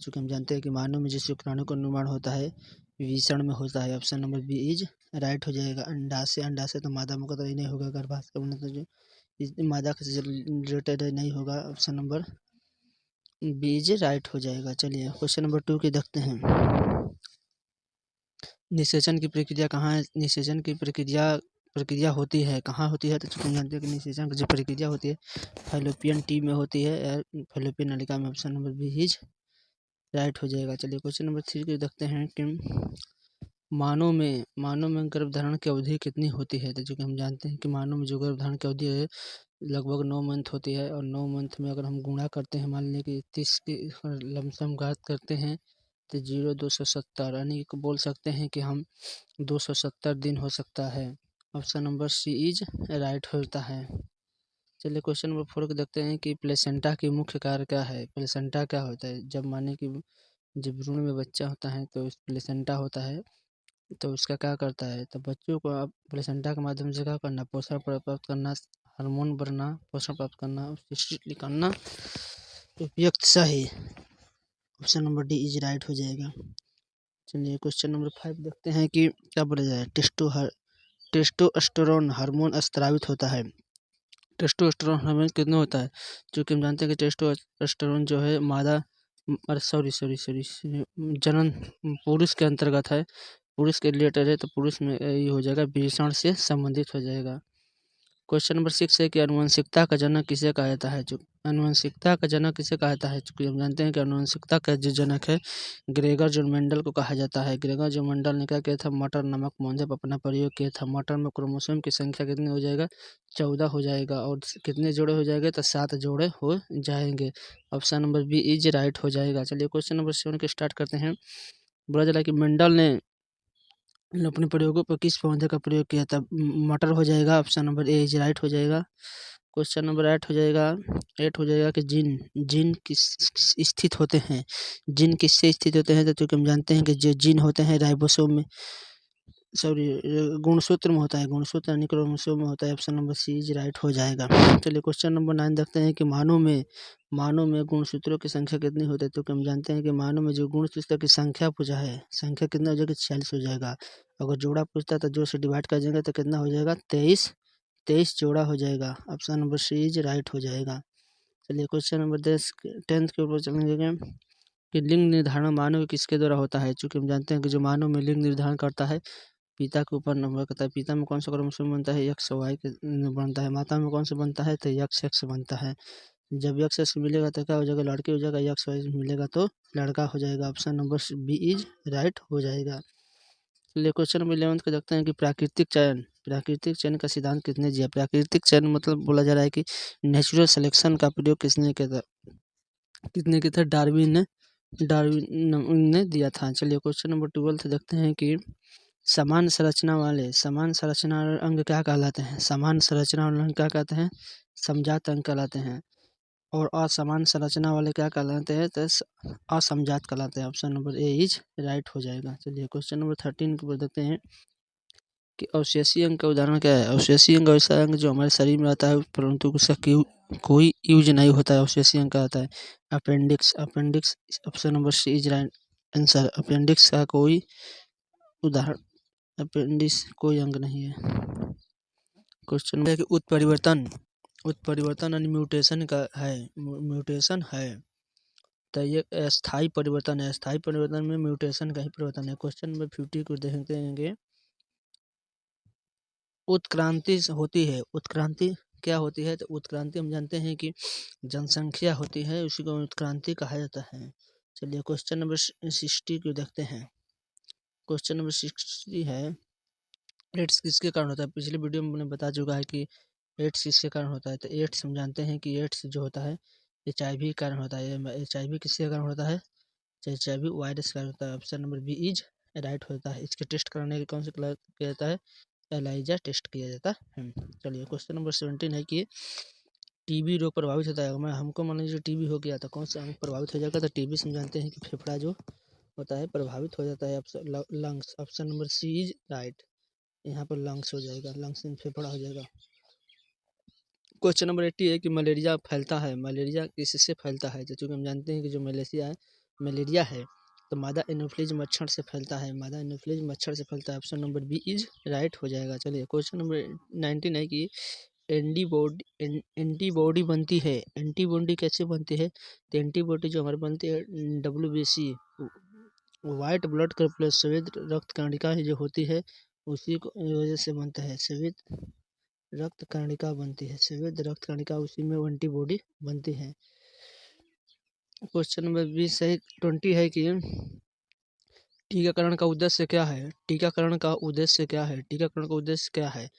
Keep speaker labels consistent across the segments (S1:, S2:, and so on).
S1: चूँकि हम जानते हैं कि मानव में जिस शुक्राणु का निर्माण होता है विषण में होता है। Option number B is right हो जाएगा। अंडाशय तो मादा मुखा तो ही नहीं होगा, गर्भाशय का मतलब जो मादा से रिलेटेड नहीं होगा। Option number B is right हो जाएगा। चलिए क्वेश्चन नंबर 2 की देखते हैं। निषेचन की प्रक्रिया कहाँ है? निषेचन की प्रक्रिया होती है कहाँ होती है? तो चूँकि हम जानते हैं कि निषेचन की जो प्रक्रिया होती है फैलोपियन ट्यूब में होती है या फैलोपियन नलिका में। Option number B is right हो जाएगा। चलिए क्वेश्चन नंबर 3 को देखते हैं कि मानव में गर्भधारण की अवधि कितनी होती है? तो चूँकि हम जानते हैं कि मानव में जो गर्भधारण की अवधि है लगभग 9 मंथ होती है, और 9 मंथ में अगर हम गुणा करते हैं, मान लें कि 30 की लमसम घात करते हैं तो 0,270 यानी कि बोल सकते हैं कि हम 270 दिन हो सकता है। Option number C is right होता है। चलिए क्वेश्चन नंबर 4 को देखते हैं कि प्लेसेंटा की मुख्य कार्य क्या है? प्लेसेंटा क्या होता है? जब माने कि जब भ्रूण में बच्चा होता है तो प्लेसेंटा होता है, तो उसका क्या करता है? तो बच्चों को आप प्लेसेंटा के माध्यम से क्या करना? पोषण प्राप्त करना, हार्मोन बढ़ना, पोषण प्राप्त करना, शिशु निकालना। उपयुक्त सही। Option number D is right हो जाएगा। चलिए क्वेश्चन नंबर 5 देखते हैं कि क्या बोला जाए। टेस्टोस्टेरोन हार्मोन स्रावित होता है। टेस्टोस्टेरोन हार्मोन कितना होता है? क्योंकि हम जानते हैं कि टेस्टोस्टेरोन जो है मादा सॉरी जनन पुरुष के अंतर्गत है, पुरुष के रिलेटेड है, तो पुरुष में ये हो जाएगा, विषण से संबंधित हो जाएगा। क्वेश्चन नंबर 6 है कि आनुवंशिकता का जनक किसे कहा जाता है? जो आनुवंशिकता का जनक किसे कहा जाता है? क्योंकि हम जानते हैं कि आनुवंशिकता का जो जनक है ग्रेगर जॉन मेंडल को कहा जाता है। ग्रेगर जॉन मेंडल ने क्या किया था? मटर नामक पौधे पर अपना प्रयोग किया था। मटर में क्रोमोसोम की संख्या कितनी हो जाएगा? 14 हो जाएगा। और कितने जोड़े हो जाएंगे? तो 7 जोड़े हो जाएंगे। Option number B is right हो जाएगा। चलिए क्वेश्चन नंबर 7 के स्टार्ट करते हैं। बोला जा रहा है कि मेंडल ने अपने प्रयोगों पर किस पौधे का प्रयोग किया था? मटर हो जाएगा। Option number A is right हो जाएगा। क्वेश्चन नंबर 8 हो जाएगा कि जीन किस स्थित होते हैं? जीन किससे स्थित होते हैं? तो चूँकि हम जानते हैं कि जो जीन होते हैं राइबोसोम में, सॉरी गुणसूत्र में होता है, गुणसूत्र यानी क्रोमोसोम में होता है। Option number C is right हो जाएगा। चलिए क्वेश्चन नंबर 9 देखते हैं कि मानव में गुणसूत्रों की संख्या कितनी होती है? तो हम जानते हैं कि मानव में जो गुणसूत्र की संख्या पूछा है, संख्या कितना हो जाएगा? 46 हो जाएगा। अगर जोड़ा पूछता है तो जो से डिवाइड कर देंगे तो कितना हो जाएगा? 23 जोड़ा हो जाएगा। Option number C is right हो जाएगा। चलिए क्वेश्चन नंबर 10 के ऊपर चलेंगे कि लिंग निर्धारण मानव किसके द्वारा होता है? चूँकि हम जानते हैं कि जो मानव में लिंग निर्धारण करता है पिता के ऊपर निर्भर करता है। पिता में कौन सा क्रोमोसोम बनता है? एक्स वाई के बनता है। माता में कौन सा बनता है? तो एक्स बनता है। जब एक्स मिलेगा तो क्या हो जाएगा? लड़की हो जाएगा। एक्स वाई मिलेगा तो लड़का हो जाएगा। Option number B is right हो जाएगा। चलिए क्वेश्चन नंबर 11 को देखते हैं कि प्राकृतिक चयन का सिद्धांत किसने दिया? प्राकृतिक चयन मतलब बोला जा रहा है कि नेचुरल सिलेक्शन का प्रयोग किसने किया था? डार्विन ने दिया था। चलिए क्वेश्चन नंबर 12 देखते हैं कि समान संरचना अंग क्या कहलाते हैं? समान संरचना वाले अंग क्या कहते हैं? समजात अंग कहलाते हैं। और असमान संरचना वाले क्या कहलाते हैं? तो असमजात कहलाते हैं। Option number A is right हो जाएगा। चलिए क्वेश्चन नंबर 13 के ऊपर देखते हैं कि अवशेषीय अंग का उदाहरण क्या है? अवशेषीय अंग ऐसा अंग जो हमारे शरीर में आता है परंतु उसका कोई यूज नहीं होता है, अवशेषीय अंग कहलाता है। Appendix option number C is right answer. Appendix का कोई उदाहरण, अपेंडिक्स कोई अंग नहीं है। क्वेश्चन है कि उत्परिवर्तन यानी म्यूटेशन है। तो ये अस्थायी परिवर्तन है। अस्थायी परिवर्तन में म्यूटेशन का ही परिवर्तन है। क्वेश्चन नंबर 50 को देखते हैं। उत्क्रांति होती है। उत्क्रांति क्या होती है? तो उत्क्रांति हम जानते हैं कि जनसंख्या होती है, उसी को उत्क्रांति कहा जाता है। चलिए क्वेश्चन नंबर 60 को देखते हैं। क्वेश्चन नंबर 60 है एड्स किसके कारण होता है? पिछले वीडियो में मैंने बता चुका है कि एड्स किसके कारण होता है। तो एड्स हम जानते हैं कि एड्स जो होता है HIV के कारण होता है। HIV किसके कारण होता है? HIV वायरस का होता है। Option number B is right होता है। इसके टेस्ट कराने के कौन से किया जाता है? एलाइजा टेस्ट किया जाता है। चलिए क्वेश्चन नंबर 17 है कि टीबी रोग प्रभावित होता है। हमको मान लीजिए टीबी हो गया तो कौन सा अंग प्रभावित हो जाएगा? तो टीबी से हम जानते हैं कि फेफड़ा जो होता है प्रभावित हो जाता है। Lungs option number C is right. यहाँ पर लंग्स हो जाएगा, लंग्स में फेफड़ा हो जाएगा। क्वेश्चन नंबर 80 है कि मलेरिया फैलता है। मलेरिया किससे फैलता है? तो चूँकि हम जानते हैं कि जो मलेशिया है मलेरिया है तो मादा एनोफ्िलीज मच्छर से फैलता है, मादा एनोफ्िलीज मच्छर से फैलता है। Option number B is right हो जाएगा। चलिए क्वेश्चन नंबर 19 है कि एंटीबॉडी बनती है, एंटीबॉडी कैसे बनती है? तो एंटीबॉडी जो हमारी बनती है WBC वाइट ब्लड प्लस श्वेत रक्त कणिका जो होती है उसी को वजह से बनता है, श्वेत रक्त कणिका बनती है, श्वेत रक्त कणिका उसी में एंटीबॉडी बनती है। क्वेश्चन नंबर 20 है कि टीकाकरण का उद्देश्य क्या है? टीकाकरण का उद्देश्य क्या है? टीकाकरण का उद्देश्य क्या है?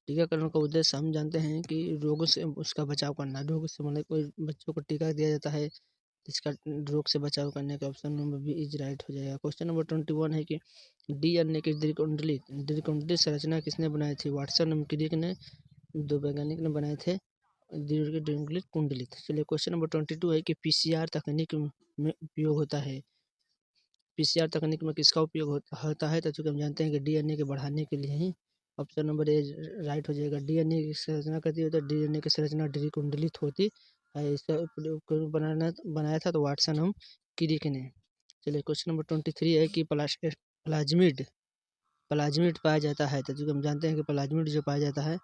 S1: टीकाकरण का उद्देश्य हम जानते हैं कि रोगों से उसका बचाव करना। रोग से मतलब कोई बच्चों को टीका दिया जाता है इसका रोग से बचाव करने का। Option number B is right हो जाएगा। क्वेश्चन नंबर 21 है कि DNA की द्विकुंडली संरचना किसने बनाई थी? वाटसन एवं क्रिक ने, दो वैज्ञानिक ने बनाए थे द्विकुंडली कुंडली। चलिए क्वेश्चन नंबर 22 है कि PCR तकनीक में उपयोग होता है। PCR तकनीक में किसका उपयोग होता है? तो चूंकि हम जानते हैं कि DNA के बढ़ाने के लिए ही ऑप्शन नंबर ए राइट हो जाएगा। DNA की संरचना करती है तो DNA की संरचना द्विकुंडलित होती है। इसका उपयोग बनाया था तो वाटसन हम क्रिक ने। चलिए क्वेश्चन नंबर 23 है कि प्लाज्मिड प्लाज्मिड पाया जाता है तो चूंकि हम जानते हैं कि प्लाज्मिड जो पाया जाता है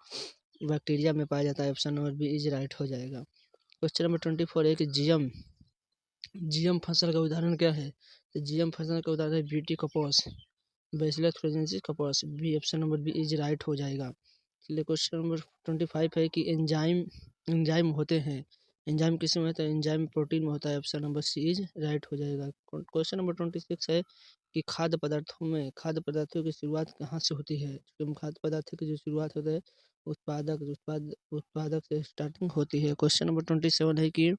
S1: बैक्टीरिया में पाया जाता है। Option number B is right हो जाएगा। क्वेश्चन नंबर 24 है कि जीएम फसल का उदाहरण क्या है? तो जीएम फसल का उदाहरण है ब्यूटी कपास, बैसिलस थ्रोजेंसिस कपास। B option number B is right हो जाएगा। चलिए क्वेश्चन नंबर 25 है कि एंजाइम होते हैं, एंजाइम किस में होता है? एंजाइम प्रोटीन में होता है। Option number C is right हो जाएगा। क्वेश्चन नंबर 26 है कि खाद्य पदार्थों की शुरुआत कहाँ से होती है? खाद्य पदार्थों की जो शुरुआत होता है उत्पादक से स्टार्टिंग होती है। क्वेश्चन नंबर 27 है कि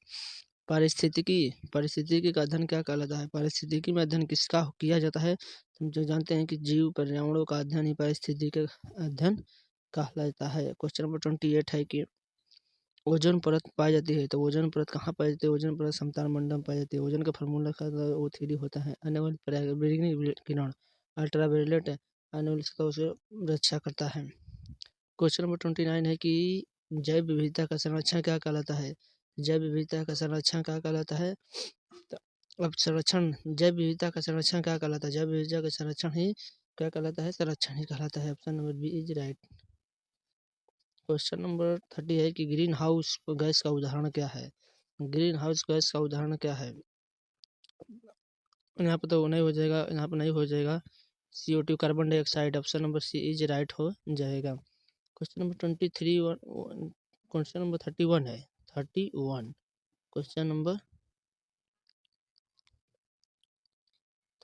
S1: पारिस्थितिकी का अध्ययन क्या कहलाता है? पारिस्थितिकी में अध्ययन किसका किया जाता है? हम जो जानते हैं कि जीव पर्यावरणों का अध्ययन ही पारिस्थितिकी का अध्ययन कहलाता है। क्वेश्चन नंबर 28 है कि ओजोन परत पाई जाती है तो ओजोन परत कहाँ पाई जाती है? ओजोन परत समताप मंडल में पाई जाती है। ओजोन का फार्मूला का O3 होता है। आने वाले पराबैंगनी किरण अल्ट्रावायलेट आने वाली सतहों से रक्षा करता है। क्वेश्चन नंबर 29 है कि जैव विविधता का संरक्षण क्या कहलाता है? जैव विविधता का संरक्षण क्या कहलाता है? अब जैव विविधता का संरक्षण क्या कहलाता है? जैव विविधता का संरक्षण ही क्या कहलाता है? संरक्षण ही कहलाता है। Option number B is right. Question number 30 है कि ग्रीन हाउस गैस का उदाहरण क्या है? ग्रीन हाउस गैस का उदाहरण क्या है? यहाँ पर तो नहीं हो जाएगा, यहाँ पर नहीं हो जाएगा। CO2 carbon dioxide. Option number C is right हो जाएगा। क्वेश्चन नंबर 31 है 31। क्वेश्चन नंबर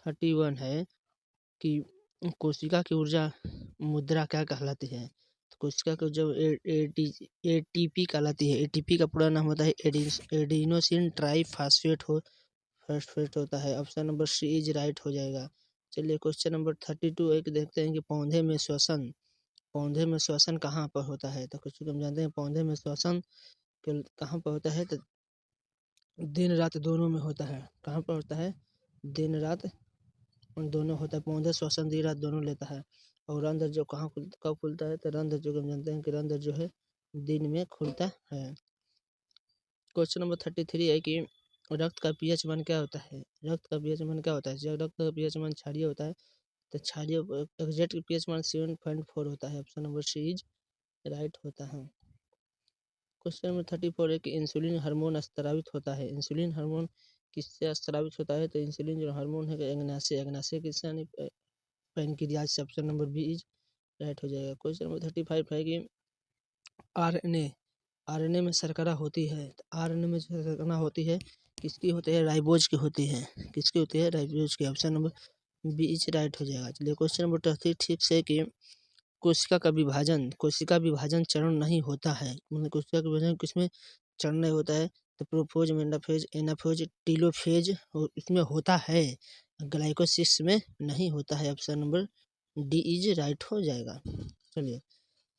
S1: 31 है कि कोशिका की ऊर्जा मुद्रा क्या कहलाती है? तो कोशिका की ऊर्जा ATP कहलाती है। ATP का पूरा नाम होता है एडिनोसिन ट्राईफॉस्फेट फॉस्फेट होता है। Option number C is right हो जाएगा। चलिए क्वेश्चन नंबर 32 एक देखते हैं कि पौधे में श्वसन कहाँ पर होता है? तो कुछ हम जानते हैं पौधे में श्वसन कहाँ पर होता है? तो दिन रात दोनों में होता है। कहाँ पर होता है? दिन रात दोनों होता है। पौधे श्वसन दिन रात दोनों लेता है। और रंध्र जो कब खुलता है? तो रंध्र जो हम जानते हैं कि रंध्र जो है दिन में खुलता है। क्वेश्चन नंबर 33 है कि रक्त का pH मान क्या होता है? रक्त का pH मान क्या होता है? जब रक्त का pH मान क्षारीय होता है तो क्षारीय एग्जैक्ट pH मान 7.4 होता है। Option number C is right होता है। क्वेश्चन नंबर 34 है कि इंसुलिन हार्मोन स्रावित होता है। इंसुलिन हार्मोन किससे स्रावित होता है? तो इंसुलिन जो हार्मोन है अग्नाशय किससे यानी पैनक्रियाज से। Option number B is right हो जाएगा। क्वेश्चन नंबर 35 है कि आरएनए में शर्करा होती है। तो आरएनए में जो शर्करा होती है किसकी होती है? राइबोज की होती है। किसकी होती है? राइबोज की। Option number B is right हो जाएगा। चलिए क्वेश्चन नंबर 36 ठीक से कि कोशिका विभाजन चरण नहीं होता है। मतलब कोशिका का विभाजन किसमें चरण नहीं होता है? तो प्रोफेज मेटाफेज एनाफेज टीलोफेज इसमें होता है, ग्लाइकोसिस में नहीं होता है। Option number D is right हो जाएगा। चलिए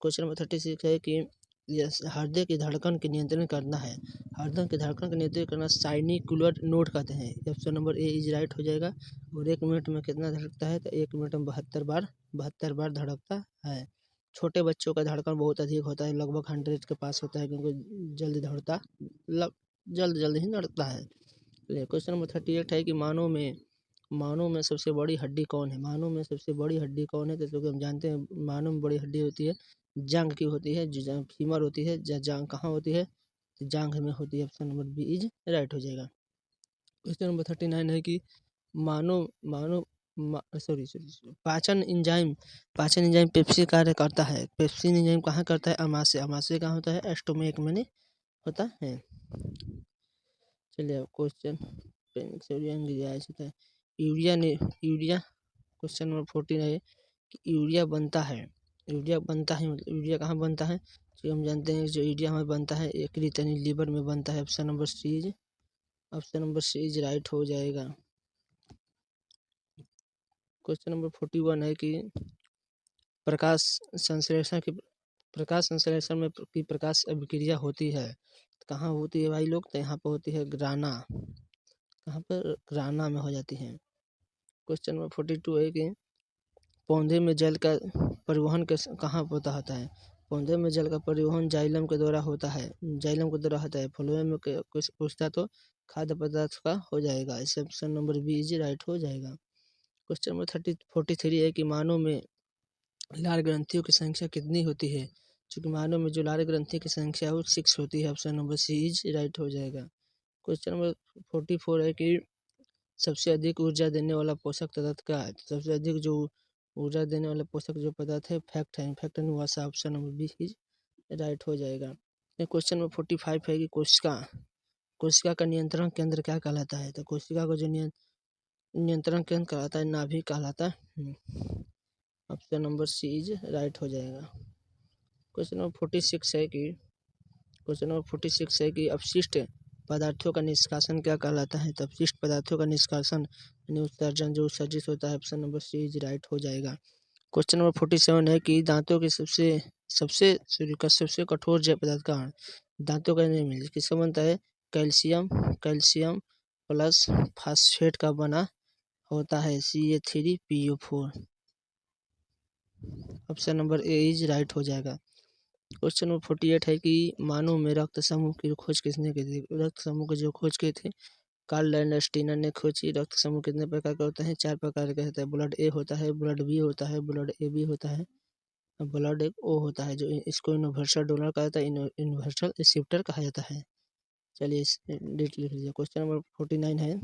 S1: क्वेश्चन नंबर 36 है कि हृदय की धड़कन के नियंत्रण करना है। हृदय की धड़कन का नियंत्रण करना साइनिकुलर नोड कहते हैं। Option number A is right हो जाएगा। और 1 मिनट में कितना धड़कता है? तो 1 मिनट में 72 बार धड़कता है। छोटे बच्चों का धड़कन बहुत अधिक होता है, लगभग 100 के पास होता है क्योंकि जल्द ही धड़कता है। क्वेश्चन नंबर 38 है कि मानव में सबसे बड़ी हड्डी कौन है। मानव में सबसे बड़ी हड्डी कौन है, जैसे कि हम जानते हैं मानव में बड़ी हड्डी होती है जांघ की होती है, जो फीमर होती है। जांघ कहाँ होती है, तो जांघ में होती है। Option number B is right हो जाएगा। क्वेश्चन नंबर 39 है कि मानव मानव सॉरी सॉरी पाचन एंजाइम पेप्सी कार्य करता है। पेप्सी एंजाइम कहाँ करता है, अमाशय कहाँ होता है, स्टोमक में होता है। चलिए अब क्वेश्चन यूरिया क्वेश्चन नंबर 14 है कि यूरिया बनता है मतलब यूरिया कहाँ बनता है, जो हम जानते हैं जो यूरिया हमें बनता है यकृत यानी लीवर में बनता है। Option number C is right हो जाएगा। क्वेश्चन नंबर 41 है कि प्रकाश संश्लेषण में की प्रकाश अभिक्रिया होती है, कहाँ होती है भाई लोग, तो यहाँ पर होती है ग्राना, कहाँ पर ग्राना में हो जाती है। क्वेश्चन नंबर 42 है कि पौधे में जल का परिवहन कहाँ होता है। पौधे में जल का परिवहन जाइलम के द्वारा होता है, फ्लोएम में कुछ पूछता तो खाद्य पदार्थ का हो जाएगा। इस option number B is right हो जाएगा। क्वेश्चन नंबर 43 है कि मानव में लाल ग्रंथियों की संख्या कितनी होती है, क्योंकि मानव में जो लाल ग्रंथि की संख्या है वो 6 होती है। Option number C is right हो जाएगा। क्वेश्चन नंबर 44 है कि सबसे अधिक ऊर्जा देने वाला पोषक पदार्थ क्या है। सबसे अधिक जो ऊर्जा देने वाला पोषक जो पदार्थ है फैक्ट एंड वसा। Option number B is right हो जाएगा। क्वेश्चन नंबर 45 है कि कोशिका का नियंत्रण केंद्र क्या कहलाता है, तो कोशिका का जो नियंत्रण केंद्र कहलाता है नाभि कहलाता है। Option number C is right हो जाएगा। क्वेश्चन नंबर 46 है कि अपशिष्ट पदार्थों का निष्कासन क्या कहलाता है, तो अपशिष्ट पदार्थों का निष्कासन यानी उत्सर्जन जो उत्सर्जित होता है। Option number C is right हो जाएगा। क्वेश्चन नंबर 47 है कि दांतों के सबसे कठोर जैव पदार्थ का दांतों का नहीं मिल किसका बनता है, कैल्शियम प्लस फास्फेट का बना होता है CA3PO4। Option number A is right हो जाएगा। क्वेश्चन नंबर 48 है कि मानव में रक्त समूह की खोज किसने की थी। रक्त समूह की जो खोज की थी कार्ल लैंडस्टीनर ने खोज की। रक्त समूह कितने प्रकार के होते हैं, 4 प्रकार के होते हैं। ब्लड ए होता है, ब्लड बी होता है, ब्लड ए बी होता है, ब्लड एक ओ होता है, जो इसको यूनिवर्सल डोनर कहा जाता है, यूनिवर्सल एक्सेप्टर कहा जाता है। चलिए डेट लिख लीजिए। क्वेश्चन नंबर 49 है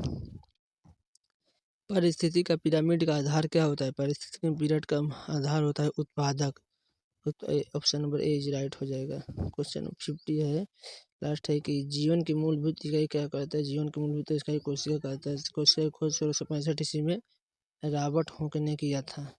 S1: परिस्थिति का पिरामिड का आधार क्या होता है। परिस्थिति के पिरामिड का आधार होता है उत्पादक। Option number A is right हो जाएगा। क्वेश्चन नंबर 50 है लास्ट है कि जीवन की मूलभूत इकाई क्या कहता है। जीवन की मूलभूत इकाई कोशिका कहता है। कोशिका की खोज 1665 ईस्वी में रॉबर्ट हुक ने किया था।